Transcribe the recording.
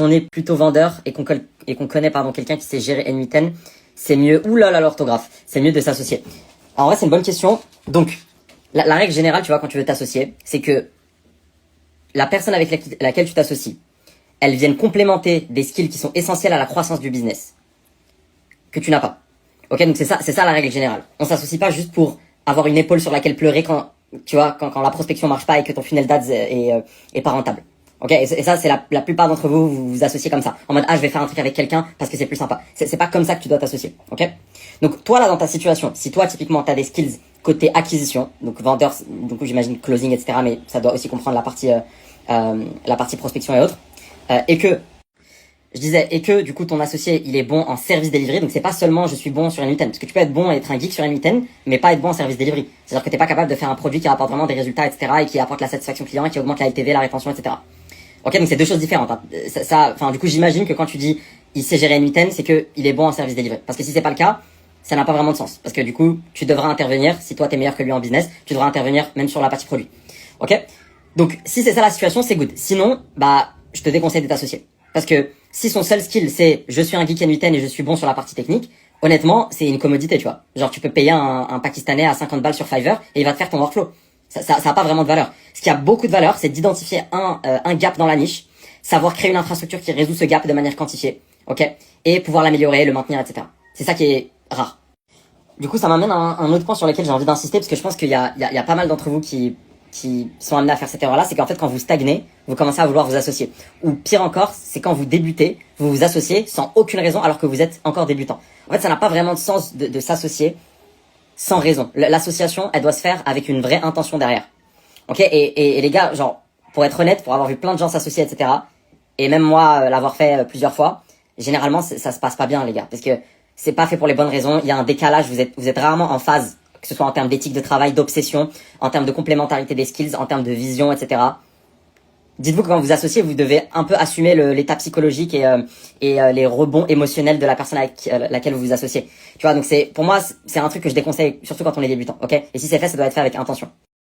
on est plutôt vendeur et qu'on connaît quelqu'un qui sait gérer N8N, c'est mieux, oulala l'orthographe, c'est mieux de s'associer. Alors en vrai c'est une bonne question. Donc la règle générale, tu vois, quand tu veux t'associer, c'est que la personne avec laquelle tu t'associes, elles viennent complémenter des skills qui sont essentiels à la croissance du business que tu n'as pas. Ok, donc c'est ça la règle générale. On s'associe pas juste pour avoir une épaule sur laquelle pleurer quand tu vois quand la prospection marche pas et que ton funnel d'ads est pas rentable. Ok, et ça c'est la plupart d'entre vous vous associez comme ça, en mode je vais faire un truc avec quelqu'un parce que c'est plus sympa. C'est pas comme ça que tu dois t'associer. Ok, donc toi là dans ta situation, si toi typiquement t'as des skills côté acquisition, donc vendeur, donc j'imagine closing etc, mais ça doit aussi comprendre la partie prospection et autres, et que du coup ton associé il est bon en service délivré, donc c'est pas seulement je suis bon sur N8N, parce que tu peux être bon et être un geek sur N8N mais pas être bon en service délivré, c'est-à-dire que t'es pas capable de faire un produit qui rapporte vraiment des résultats etc et qui apporte la satisfaction client et qui augmente la LTV, la rétention etc. Ok, donc c'est deux choses différentes hein. Enfin du coup j'imagine que quand tu dis il sait gérer N8N, c'est que il est bon en service délivré, parce que si c'est pas le cas ça n'a pas vraiment de sens, parce que du coup tu devras intervenir, si toi t'es meilleur que lui en business tu devras intervenir même sur la partie produit. Ok, donc si c'est ça la situation c'est good, sinon je te déconseille de t'associer. Parce que si son seul skill c'est je suis un geek N8N et je suis bon sur la partie technique, honnêtement c'est une commodité, tu vois. Genre tu peux payer un Pakistanais à 50 balles sur Fiverr et il va te faire ton workflow. Ça a pas vraiment de valeur. Ce qui a beaucoup de valeur, c'est d'identifier un gap dans la niche, savoir créer une infrastructure qui résout ce gap de manière quantifiée, ok, et pouvoir l'améliorer, le maintenir, etc. C'est ça qui est rare. Du coup ça m'amène à un autre point sur lequel j'ai envie d'insister, parce que je pense qu'il y a pas mal d'entre vous qui sont amenés à faire cette erreur-là, c'est qu'en fait, quand vous stagnez, vous commencez à vouloir vous associer. Ou pire encore, c'est quand vous débutez, vous vous associez sans aucune raison alors que vous êtes encore débutant. En fait, ça n'a pas vraiment de sens de s'associer sans raison. L'association, elle doit se faire avec une vraie intention derrière. Ok, et les gars, genre, pour être honnête, pour avoir vu plein de gens s'associer, etc., et même moi l'avoir fait plusieurs fois, généralement, ça se passe pas bien, les gars, parce que c'est pas fait pour les bonnes raisons, il y a un décalage, vous êtes rarement en phase, que ce soit en termes d'éthique de travail, d'obsession, en termes de complémentarité des skills, en termes de vision, etc. Dites-vous que quand vous associez, vous devez un peu assumer l'état psychologique et les rebonds émotionnels de la personne avec laquelle vous vous associez. Tu vois, donc pour moi, c'est un truc que je déconseille, surtout quand on est débutant, ok? Et si c'est fait, ça doit être fait avec intention.